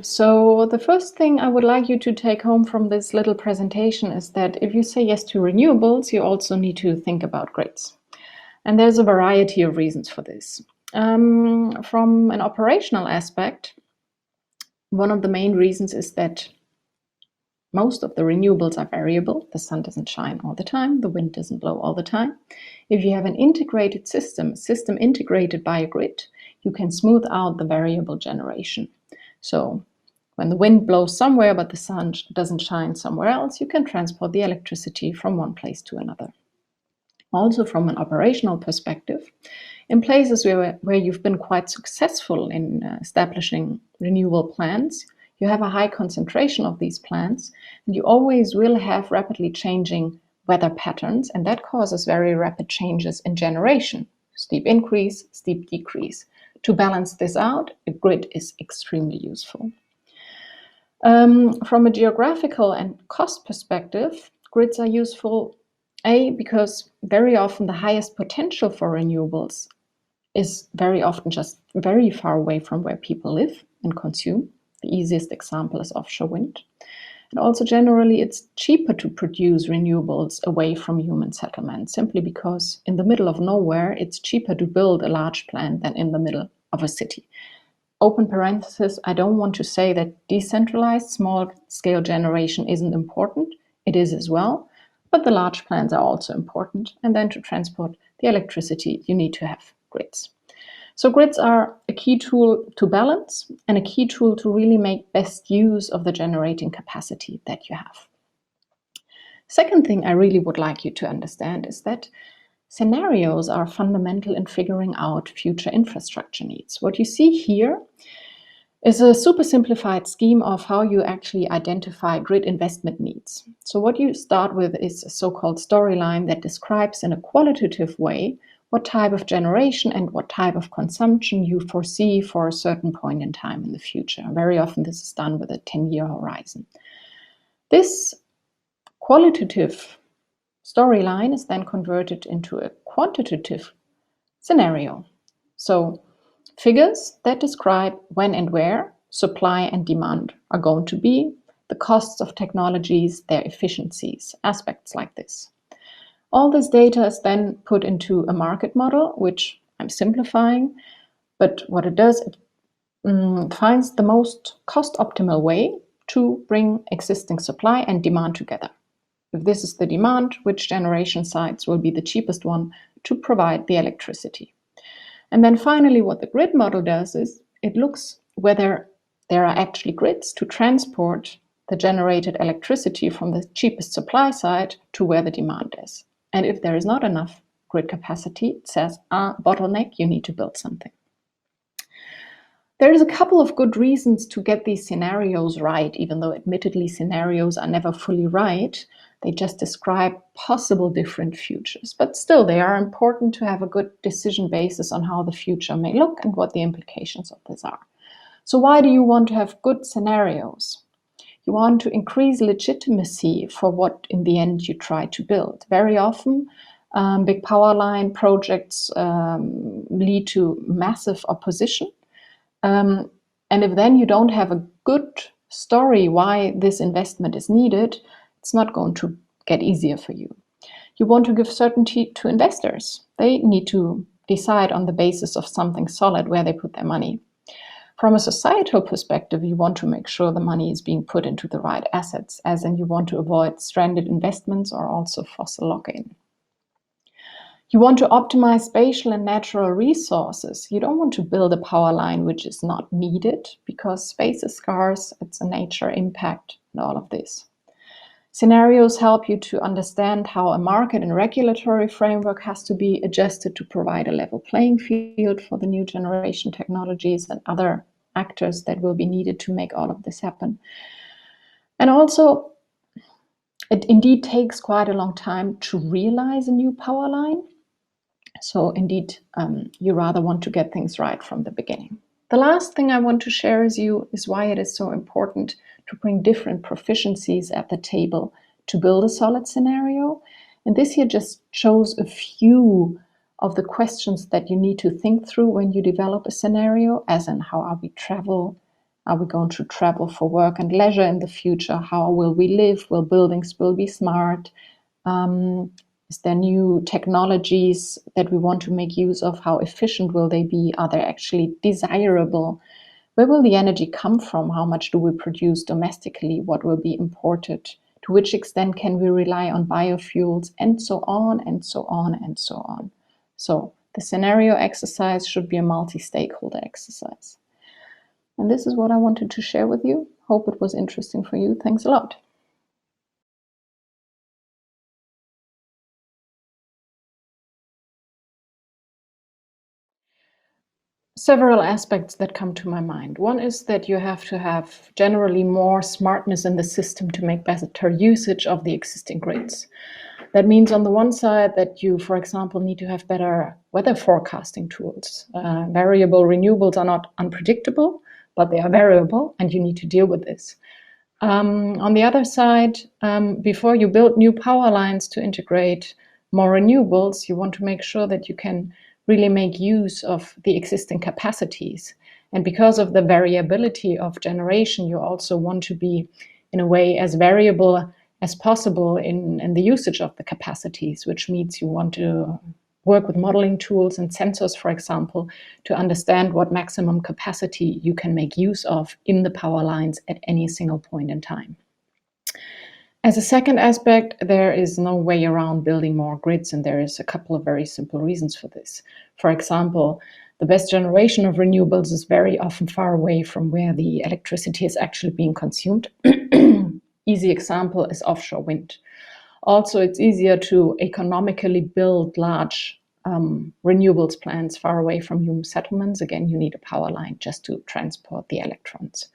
So the first thing I would like you to take home from this little presentation is that if you say yes to renewables, you also need to think about grids. And there's a variety of reasons for this. From an operational aspect, one of the main reasons is that most of the renewables are variable. The sun doesn't shine all the time, the wind doesn't blow all the time. If you have an integrated system integrated by a grid, you can smooth out the variable generation. So when the wind blows somewhere but the sun doesn't shine somewhere else, you can transport the electricity from one place to another. Also from an operational perspective, in places where you've been quite successful in establishing renewable plants, you have a high concentration of these plants, and you always will have rapidly changing weather patterns, and that causes very rapid changes in generation. Steep increase, steep decrease. To balance this out, a grid is extremely useful. From a geographical and cost perspective, grids are useful, because very often the highest potential for renewables is very often just very far away from where people live and consume. The easiest example is offshore wind. And also generally it's cheaper to produce renewables away from human settlements, simply because in the middle of nowhere it's cheaper to build a large plant than in the middle of a city. Open parenthesis, I don't want to say that decentralized small-scale generation isn't important. It is as well, but the large plants are also important. And then to transport the electricity, you need to have grids. So grids are a key tool to balance and a key tool to really make best use of the generating capacity that you have. Second thing I really would like you to understand is that scenarios are fundamental in figuring out future infrastructure needs. What you see here is a super simplified scheme of how you actually identify grid investment needs. So what you start with is a so-called storyline that describes in a qualitative way what type of generation and what type of consumption you foresee for a certain point in time in the future. Very often this is done with a 10-year horizon. This qualitative storyline is then converted into a quantitative scenario. So figures that describe when and where supply and demand are going to be, the costs of technologies, their efficiencies, aspects like this. All this data is then put into a market model, which I'm simplifying, but what it does, it finds the most cost-optimal way to bring existing supply and demand together. If this is the demand, which generation sites will be the cheapest one to provide the electricity? And then finally, what the grid model does is it looks whether there are actually grids to transport the generated electricity from the cheapest supply side to where the demand is. And if there is not enough grid capacity, it says, bottleneck, you need to build something. There is a couple of good reasons to get these scenarios right, even though admittedly scenarios are never fully right. They just describe possible different futures. But still, they are important to have a good decision basis on how the future may look and what the implications of this are. So why do you want to have good scenarios? You want to increase legitimacy for what in the end you try to build. Very often, big power line projects lead to massive opposition. And if then you don't have a good story why this investment is needed, it's not going to get easier for you. You want to give certainty to investors. They need to decide on the basis of something solid where they put their money. From a societal perspective, you want to make sure the money is being put into the right assets, as in you want to avoid stranded investments or also fossil lock-in. You want to optimize spatial and natural resources. You don't want to build a power line which is not needed because space is scarce, it's a nature impact and all of this. Scenarios help you to understand how a market and regulatory framework has to be adjusted to provide a level playing field for the new generation technologies and other actors that will be needed to make all of this happen. And also, it indeed takes quite a long time to realize a new power line. So indeed, you rather want to get things right from the beginning. The last thing I want to share with you is why it is so important to bring different proficiencies at the table to build a solid scenario. And this here just shows a few of the questions that you need to think through when you develop a scenario, as in how are we travel, Are we going to travel for work and leisure in the future? How will we live? Will buildings still be smart? Is there new technologies that we want to make use of? How efficient will they be? Are they actually desirable? Where will the energy come from? How much do we produce domestically? What will be imported? To which extent can we rely on biofuels? And so on, and so on, and so on. So the scenario exercise should be a multi-stakeholder exercise. And this is what I wanted to share with you. Hope it was interesting for you. Thanks a lot. Several aspects that come to my mind. One is that you have to have generally more smartness in the system to make better usage of the existing grids. That means on the one side that you, for example, need to have better weather forecasting tools. Variable renewables are not unpredictable, but they are variable and you need to deal with this. On the other side, before you build new power lines to integrate more renewables, you want to make sure that you can really make use of the existing capacities. And because of the variability of generation, you also want to be, in a way, as variable as possible in the usage of the capacities, which means you want to work with modeling tools and sensors, for example, to understand what maximum capacity you can make use of in the power lines at any single point in time. As a second aspect, there is no way around building more grids, and there is a couple of very simple reasons for this. For example, the best generation of renewables is very often far away from where the electricity is actually being consumed. Easy example is offshore wind. Also, it's easier to economically build large renewables plants far away from human settlements. Again, you need a power line just to transport the electrons.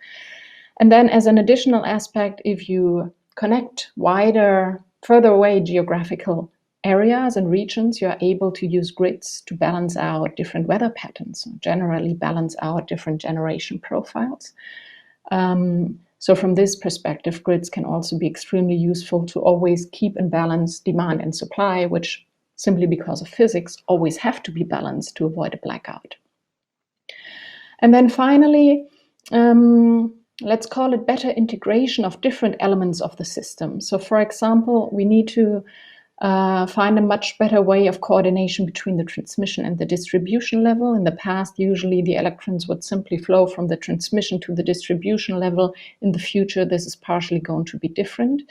And then as an additional aspect, if you connect further away geographical areas and regions, you are able to use grids to balance out different weather patterns, generally balance out different generation profiles. So from this perspective, grids can also be extremely useful to always keep in balance demand and supply, which simply because of physics always have to be balanced to avoid a blackout. And then finally, let's call it better integration of different elements of the system. So for example, we need to find a much better way of coordination between the transmission and the distribution level. In the past, usually the electrons would simply flow from the transmission to the distribution level. In the future, this is partially going to be different.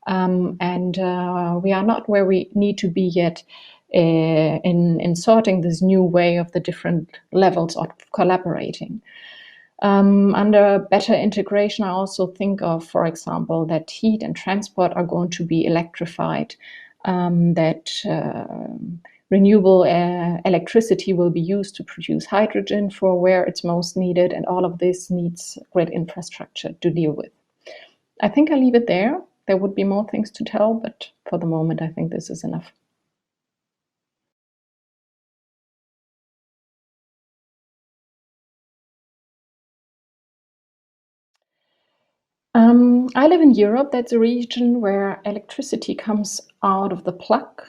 And we are not where we need to be yet in sorting this new way of the different levels of collaborating. Under better integration, I also think of, for example, that heat and transport are going to be electrified, that renewable electricity will be used to produce hydrogen for where it's most needed, and all of this needs grid infrastructure to deal with. I think I'll leave it there. There would be more things to tell, but for the moment, I think this is enough. I live in Europe. That's a region where electricity comes out of the plug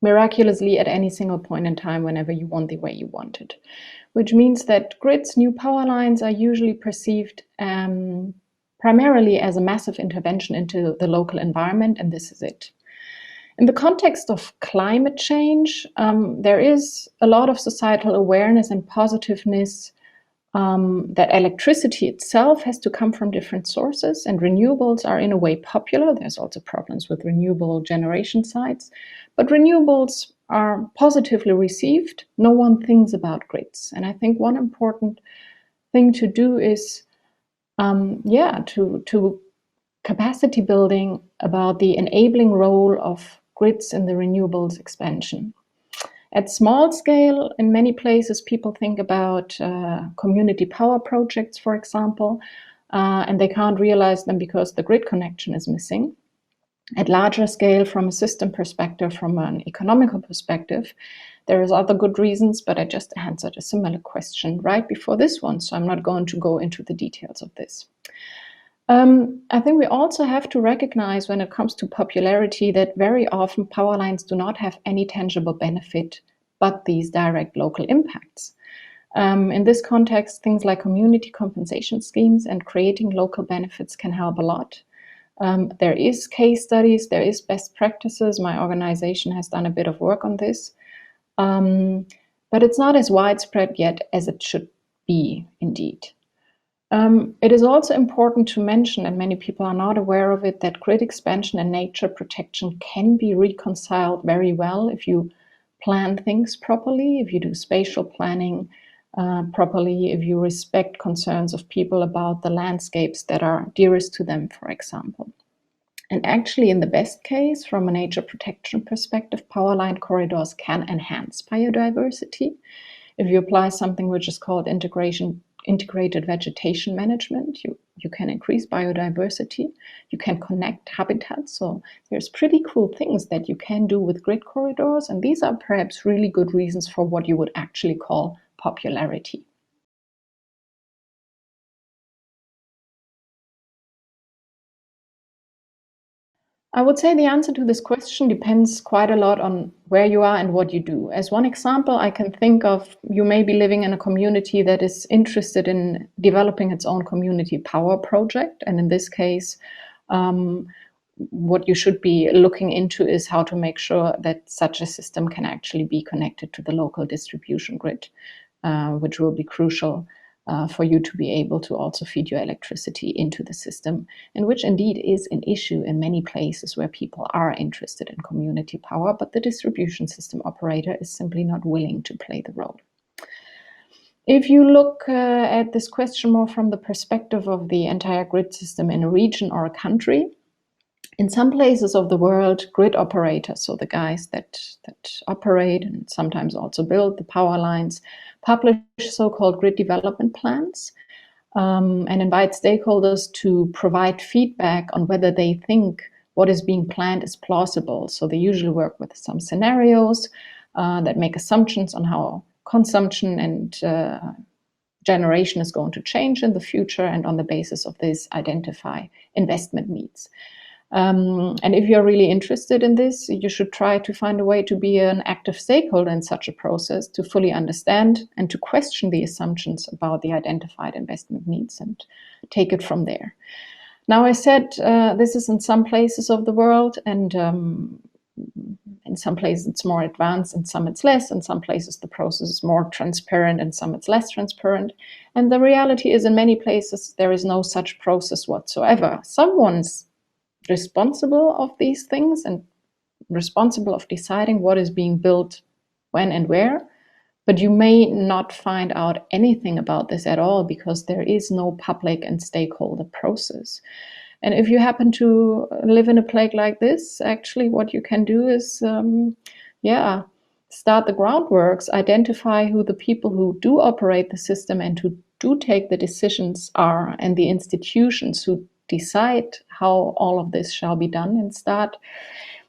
miraculously at any single point in time whenever you want, the way you want it, which means that grids, new power lines are usually perceived primarily as a massive intervention into the local environment, and this is it. In the context of climate change, there is a lot of societal awareness and positiveness that electricity itself has to come from different sources, and renewables are in a way popular. There's also problems with renewable generation sites, but renewables are positively received. No one thinks about grids. And I think one important thing to do is to capacity building about the enabling role of grids in the renewables expansion. At small scale, in many places, people think about community power projects, for example, and they can't realize them because the grid connection is missing. At larger scale, from a system perspective, from an economical perspective, there is other good reasons, but I just answered a similar question right before this one, so I'm not going to go into the details of this. I think we also have to recognize when it comes to popularity that very often power lines do not have any tangible benefit but these direct local impacts. In this context, things like community compensation schemes and creating local benefits can help a lot. There is case studies, there is best practices. My organization has done a bit of work on this. But it's not as widespread yet as it should be, indeed. It is also important to mention, and many people are not aware of it, that grid expansion and nature protection can be reconciled very well if you plan things properly, if you do spatial planning properly, if you respect concerns of people about the landscapes that are dearest to them, for example. And actually, in the best case, from a nature protection perspective, power line corridors can enhance biodiversity. If you apply something which is called integrated vegetation management, you can increase biodiversity, you can connect habitats. So there's pretty cool things that you can do with grid corridors, and these are perhaps really good reasons for what you would actually call popularity. I would say the answer to this question depends quite a lot on where you are and what you do. As one example, I can think of you may be living in a community that is interested in developing its own community power project. And in this case, what you should be looking into is how to make sure that such a system can actually be connected to the local distribution grid, which will be crucial for you to be able to also feed your electricity into the system, and which indeed is an issue in many places where people are interested in community power, but the distribution system operator is simply not willing to play the role. If you look at this question more from the perspective of the entire grid system in a region or a country, in some places of the world, grid operators, so the guys that operate and sometimes also build the power lines, publish so-called grid development plans and invite stakeholders to provide feedback on whether they think what is being planned is plausible. So they usually work with some scenarios that make assumptions on how consumption and generation is going to change in the future, and on the basis of this identify investment needs. And if you're really interested in this, you should try to find a way to be an active stakeholder in such a process, to fully understand and to question the assumptions about the identified investment needs and take it from there. Now, I said this is in some places of the world, and in some places it's more advanced, in some it's less, in some places the process is more transparent, and some it's less transparent. And the reality is, in many places there is no such process whatsoever. Someone's responsible of these things and responsible of deciding what is being built when and where, but you may not find out anything about this at all because there is no public and stakeholder process. And if you happen to live in a place like this, actually what you can do is start the groundworks, identify who the people who do operate the system and who do take the decisions are, and the institutions who decide how all of this shall be done, and start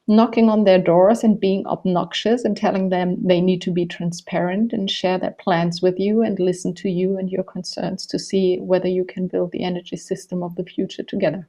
knocking on their doors and being obnoxious and telling them they need to be transparent and share their plans with you and listen to you and your concerns to see whether you can build the energy system of the future together.